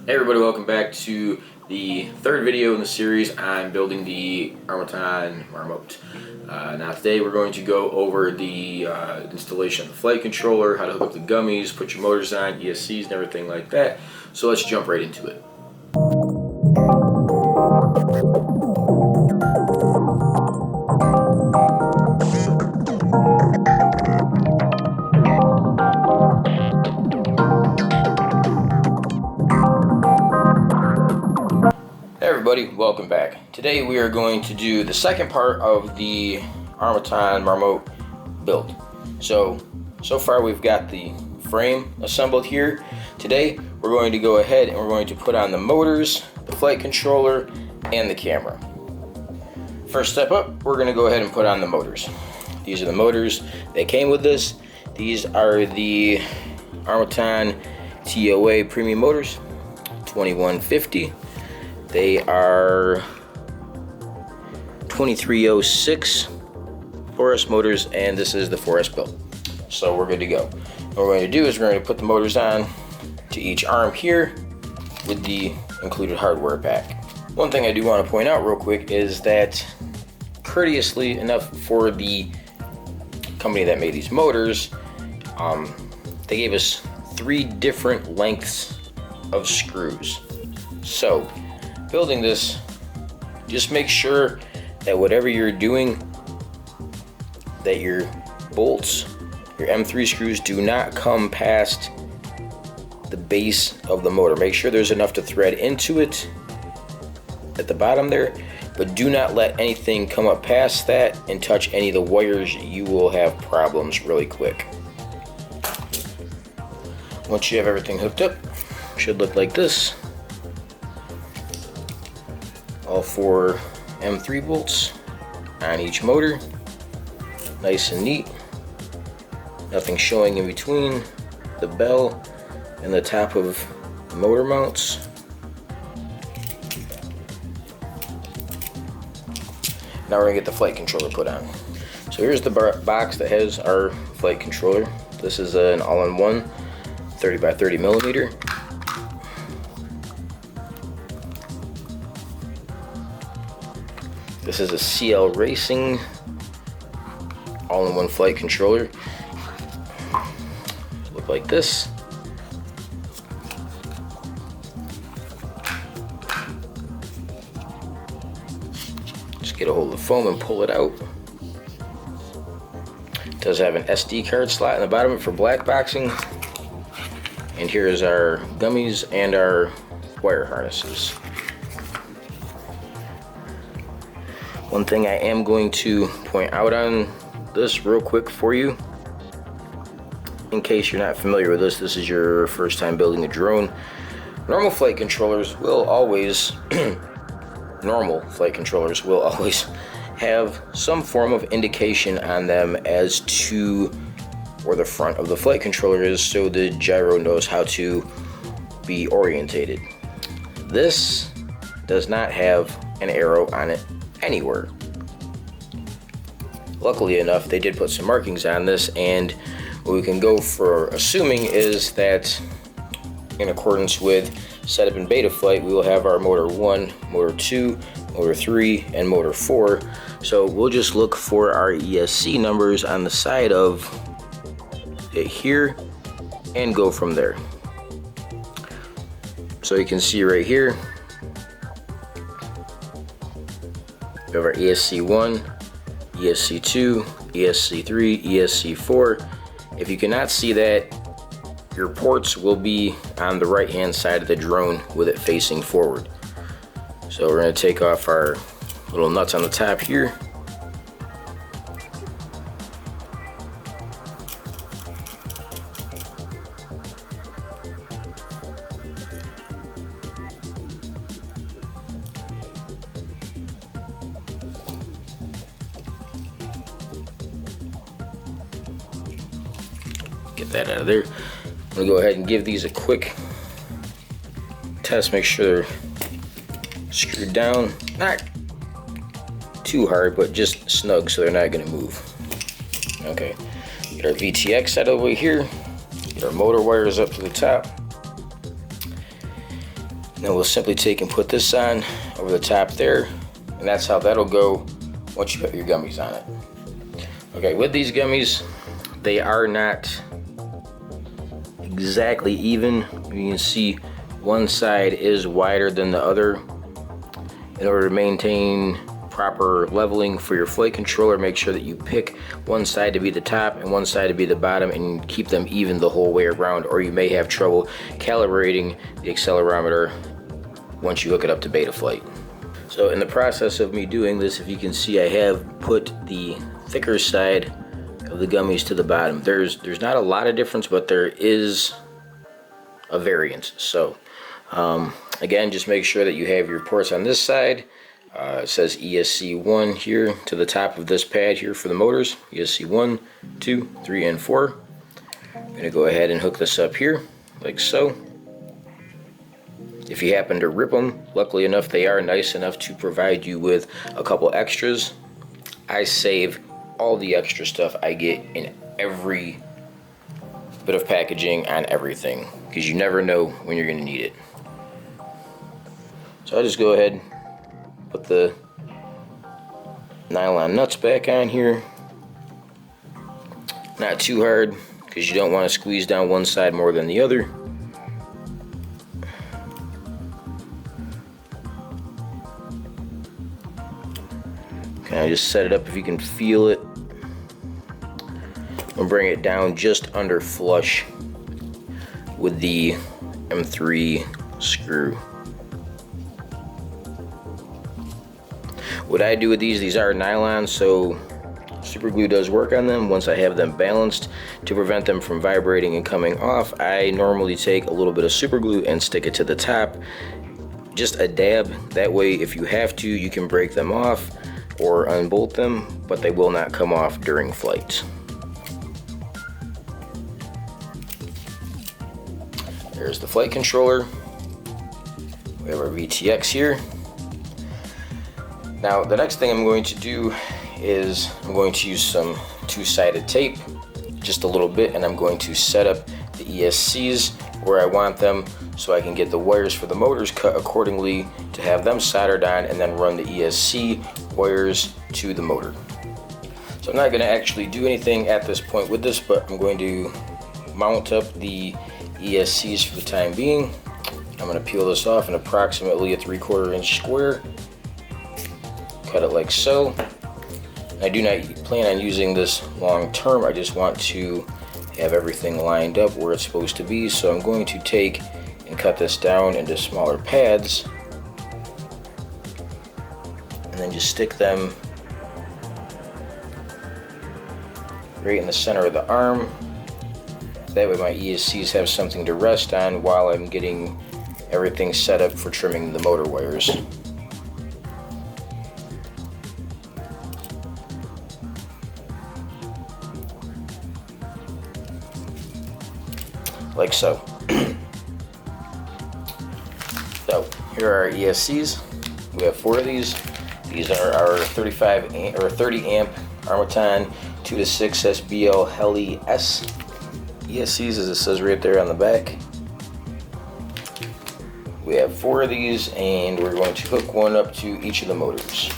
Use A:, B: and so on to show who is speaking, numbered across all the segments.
A: Hey everybody, welcome back to the third video in the series on building the Marmotte. Now today we're going to go over the installation of the flight controller, how to hook up the gummies, put your motors on, Esc'S and everything like that. So let's jump right into it. Hey everybody, welcome back. Today we are going to do the second part of the Marmotte build. So far we've got the frame assembled here. Today we're going to go ahead and we're going to put on the motors, the flight controller, and the camera. First step up, we're going to go ahead and put on the motors. These are the motors that came with this. These are the Marmotte TOA premium motors, 2150. They are 2306 4S motors, and this is the 4S build. So we're good to go. What we're going to do is we're going to put the motors on to each arm here with the included hardware pack. One thing I do want to point out real quick is that, courteously enough for the company that made these motors, they gave us 3 different lengths of screws. So building this, just make sure that whatever you're doing, that your bolts, your M3 screws, do not come past the base of the motor. Make sure there's enough to thread into it at the bottom there, but do not let anything come up past that and touch any of the wires. You will have problems really quick. Once you have everything hooked up, it should look like this. All 4 M3 bolts on each motor, nice and neat, nothing showing in between the bell and the top of the motor mounts. Now we're gonna get the flight controller put on. So here's the box that has our flight controller. This is an all-in-one 30 by 30 millimeter. This is a CL Racing all-in-one flight controller. Look like this. Just get a hold of the foam and pull it out. It does have an SD card slot in the bottom for black boxing. And here is our gummies and our wire harnesses. One thing I am going to point out on this real quick for you, in case you're not familiar with this is your first time building a drone. Normal flight controllers will always have some form of indication on them as to where the front of the flight controller is, so the gyro knows how to be orientated. This does not have an arrow on it anywhere. Luckily enough, they did put some markings on this, and what we can go for assuming is that in accordance with setup and beta flight, we will have our motor 1, motor 2, motor 3, and motor 4. So we'll just look for our ESC numbers on the side of it here and go from there. So you can see right here, we have our ESC1, ESC2, ESC3, ESC4. If you cannot see that, your ports will be on the right hand side of the drone with it facing forward. So we're going to take off our little nuts on the top here. Get that out of there. I'm gonna go ahead and give these a quick test, make sure they're screwed down, not too hard, but just snug so they're not gonna move. Okay, get our VTX out of the way here, get our motor wires up to the top, Then we'll simply take and put this on over the top there, and that's how that'll go once you put your gummies on it. Okay, with these gummies, they are not exactly even. You can see one side is wider than the other. In order to maintain proper leveling for your flight controller, make sure that you pick one side to be the top and one side to be the bottom and keep them even the whole way around, or you may have trouble calibrating the accelerometer once you hook it up to Betaflight. So in the process of me doing this, if you can see, I have put the thicker side of the gummies to the bottom. There's not a lot of difference, but there is a variance. So again, just make sure that you have your ports on this side. It says ESC 1 here to the top of this pad here for the motors. ESC 1, 2, 3, and 4. I'm going to go ahead and hook this up here like so. If you happen to rip them, luckily enough they are nice enough to provide you with a couple extras. I save all the extra stuff I get in every bit of packaging on everything, because you never know when you're going to need it. So I just go ahead, put the nylon nuts back on here. Not too hard, because you don't want to squeeze down one side more than the other. I just set it up if you can feel it. I'll bring it down just under flush with the M3 screw. What I do with these are nylon, so super glue does work on them. Once I have them balanced to prevent them from vibrating and coming off, I normally take a little bit of super glue and stick it to the top. Just a dab. That way, if you have to, you can break them off or unbolt them, but they will not come off during flight. There's the flight controller. We have our VTX here. Now the next thing I'm going to do is I'm going to use some two-sided tape, just a little bit, and I'm going to set up the ESCs where I want them so I can get the wires for the motors cut accordingly to have them soldered on, and then run the ESC wires to the motor. So I'm not going to actually do anything at this point with this, but I'm going to mount up the ESCs for the time being. I'm going to peel this off in approximately a 3/4 inch square. Cut it like so. I do not plan on using this long term. I just want to have everything lined up where it's supposed to be. So I'm going to take and cut this down into smaller pads, and then just stick them right in the center of the arm. That way my ESCs have something to rest on while I'm getting everything set up for trimming the motor wires. Like so. So here are our ESCs. We have 4 of these. These are our 35 amp, or 30 amp Marmotte 2-6 SBL Heli S ESCs, as it says right there on the back. We have 4 of these, and we're going to hook one up to each of the motors.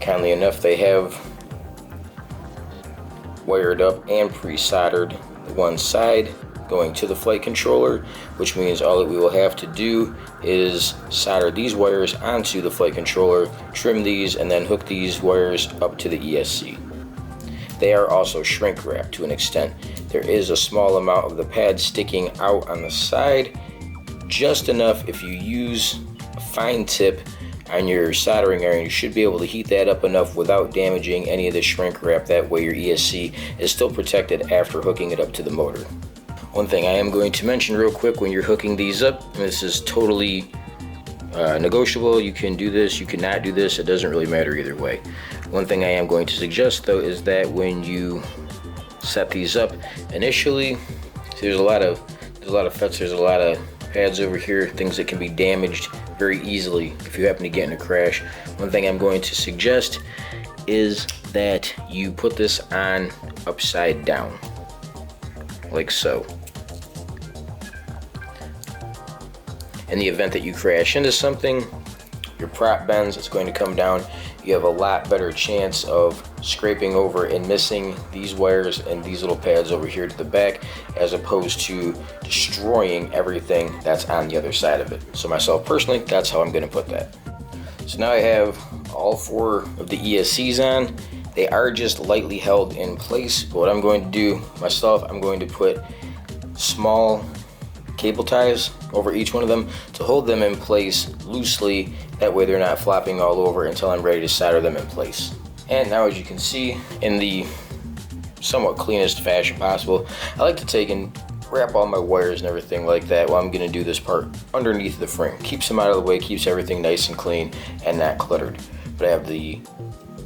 A: Kindly enough, they have wired up and pre-soldered one side going to the flight controller, which means all that we will have to do is solder these wires onto the flight controller, trim these, and then hook these wires up to the ESC. They are also shrink wrapped to an extent. There is a small amount of the pad sticking out on the side, just enough. If you use a fine tip on your soldering iron, you should be able to heat that up enough without damaging any of the shrink wrap. That way your ESC is still protected after hooking it up to the motor. One thing I am going to mention real quick when you're hooking these up, and this is totally negotiable, you can do this, you cannot do this, it doesn't really matter either way. One thing I am going to suggest though is that when you set these up initially, there's a lot of FETs, there's a lot of pads over here, things that can be damaged very easily if you happen to get in a crash. One thing I'm going to suggest is that you put this on upside down, like so. In the event that you crash into something, your prop bends, it's going to come down. You have a lot better chance of scraping over and missing these wires and these little pads over here to the back, as opposed to destroying everything that's on the other side of it. So myself personally, that's how I'm going to put that. So now I have all 4 of the ESCs on. They are just lightly held in place, but what I'm going to do myself, I'm going to put small cable ties over each one of them to hold them in place loosely. That way they're not flopping all over until I'm ready to solder them in place. And now, as you can see, in the somewhat cleanest fashion possible, I like to take and wrap all my wires and everything like that while I'm going to do this part underneath the frame. Keeps them out of the way, keeps everything nice and clean and not cluttered. But I have the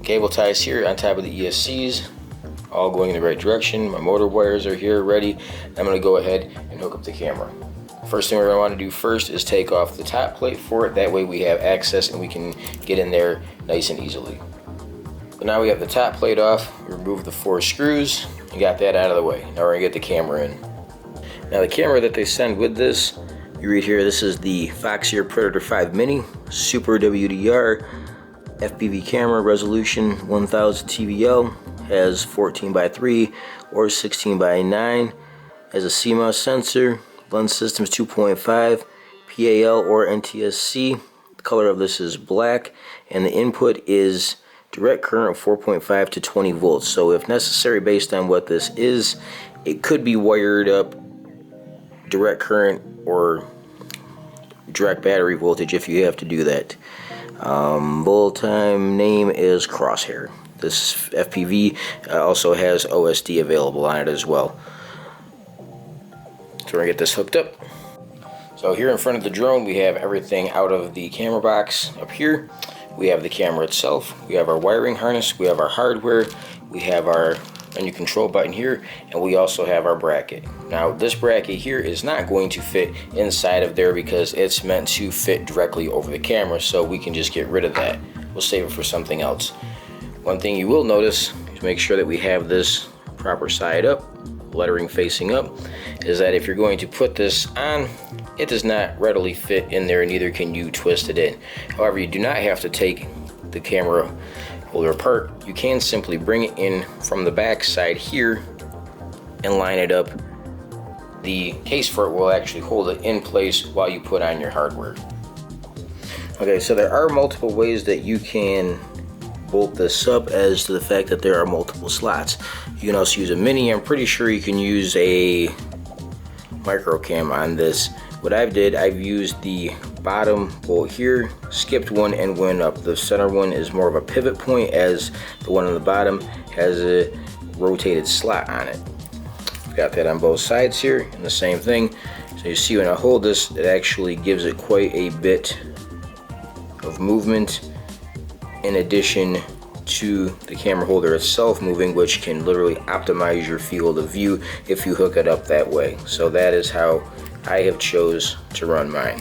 A: cable ties here on top of the ESCs, all going in the right direction. My motor wires are here ready. I'm going to go ahead and hook up the camera. First thing we're going to want to do first is take off the top plate for it. That way we have access and we can get in there nice and easily. So now we have the top plate off. We remove the 4 screws and got that out of the way. Now we're going to get the camera in. Now the camera that they send with this, you read here, this is the Foxeer Predator 5 Mini Super WDR FPV camera, resolution 1000 TVL, has 14:3 or 16:9, has a CMOS sensor, lens system is 2.5, PAL or NTSC. The color of this is black, and the input is direct current of 4.5 to 20 volts. So if necessary, based on what this is, it could be wired up direct current or direct battery voltage if you have to do that. Build time name is Crosshair. This FPV also has OSD available on it as well. So we're gonna get this hooked up. So here in front of the drone, we have everything out of the camera box. Up here, we have the camera itself, we have our wiring harness, we have our hardware, we have our menu control button here, and we also have our bracket. Now this bracket here is not going to fit inside of there because it's meant to fit directly over the camera, so we can just get rid of that. We'll save it for something else. One thing you will notice, to make sure that we have this proper side up, lettering facing up, is that if you're going to put this on, it does not readily fit in there, neither can you twist it in. However, you do not have to take the camera holder apart. You can simply bring it in from the back side here and line it up. The case for it will actually hold it in place while you put on your hardware. Okay, so there are multiple ways that you can bolt this up, as to the fact that there are multiple slots. You can also use a mini. I'm pretty sure you can use a micro cam on this. What I've used the bottom bolt here, skipped one and went up. The center one is more of a pivot point, as the one on the bottom has a rotated slot on it. Got that on both sides here, and the same thing. So you see when I hold this, it actually gives it quite a bit of movement, in addition to the camera holder itself moving, which can literally optimize your field of view if you hook it up that way. So that is how I have chose to run mine.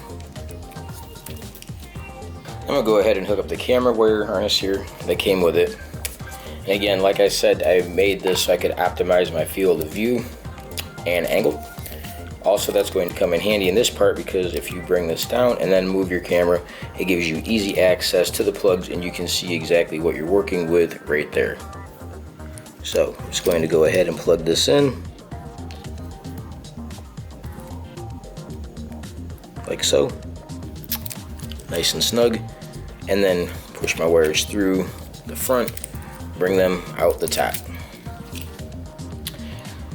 A: I'm gonna go ahead and hook up the camera wire harness here that came with it. And again, like I said, I made this so I could optimize my field of view and angle. Also, that's going to come in handy in this part, because if you bring this down and then move your camera, it gives you easy access to the plugs and you can see exactly what you're working with right there. So I'm just going to go ahead and plug this in, like so, nice and snug, and then push my wires through the front, bring them out the top.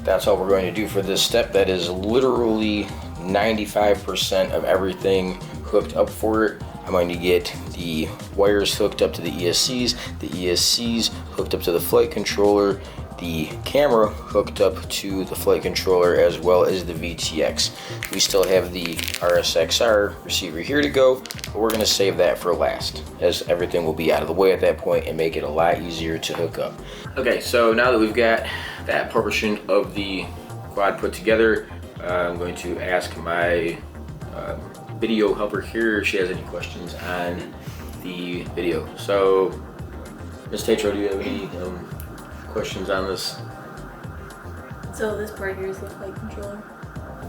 A: That's all we're going to do for this step. That is literally 95% of everything hooked up for it. I'm going to get the wires hooked up to the ESCs hooked up to the flight controller, the camera hooked up to the flight controller, as well as the VTX. We still have the RSXR receiver here to go, but we're going to save that for last, as everything will be out of the way at that point and make it a lot easier to hook up. Okay, so now that we've got that portion of the quad put together, I'm going to ask my video helper here if she has any questions on the video. So, Ms. Tatro, do you have any questions on this?
B: So this part here is the flight controller?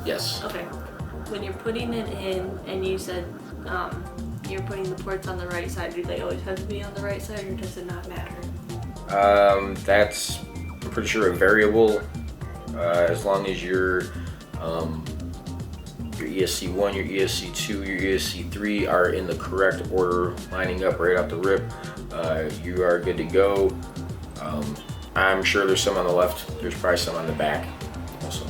A: Yes.
B: Okay. When you're putting it in, and you said you're putting the ports on the right side, do they always have to be on the right side, or does it not matter?
A: That's, I'm pretty sure, a variable. As long as your ESC1, your ESC2, your ESC3 are in the correct order, lining up right out the rip, you are good to go. I'm sure there's some on the left, there's probably some on the back also.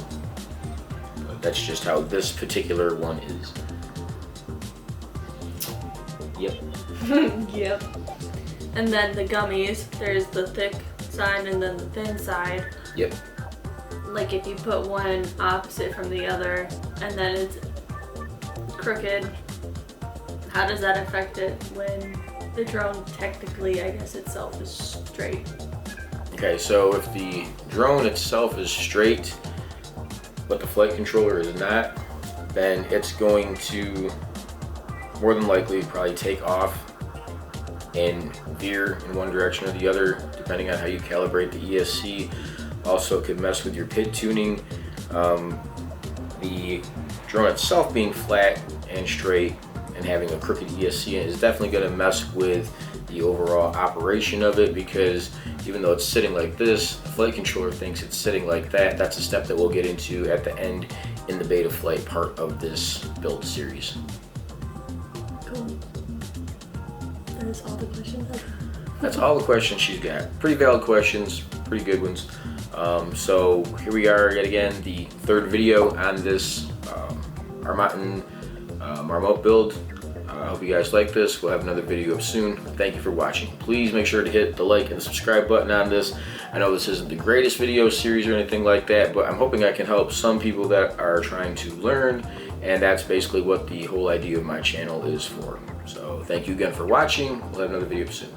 A: But that's just how this particular one is. Yep.
B: Yep. And then the gummies, there's the thick side and then the thin side.
A: Yep.
B: Like if you put one opposite from the other and then it's crooked, how does that affect it when the drone technically, I guess, itself is straight?
A: Okay, so if the drone itself is straight, but the flight controller is not, then it's going to more than likely probably take off and veer in one direction or the other, depending on how you calibrate the ESC. Also could mess with your PID tuning. The drone itself being flat and straight and having a crooked ESC is definitely going to mess with the overall operation of it, because even though it's sitting like this, the flight controller thinks it's sitting like that. That's a step that we'll get into at the end in the beta flight part of this build series.
B: Cool. That is all the questions I have.
A: That's all the questions she's got. Pretty valid questions, pretty good ones. So here we are yet again, the third video on this Marmotte build. I hope you guys like this. We'll have another video up soon. Thank you for watching. Please make sure to hit the like and the subscribe button on this. I know this isn't the greatest video series or anything like that, but I'm hoping I can help some people that are trying to learn, and that's basically what the whole idea of my channel is for. So thank you again for watching. We'll have another video soon.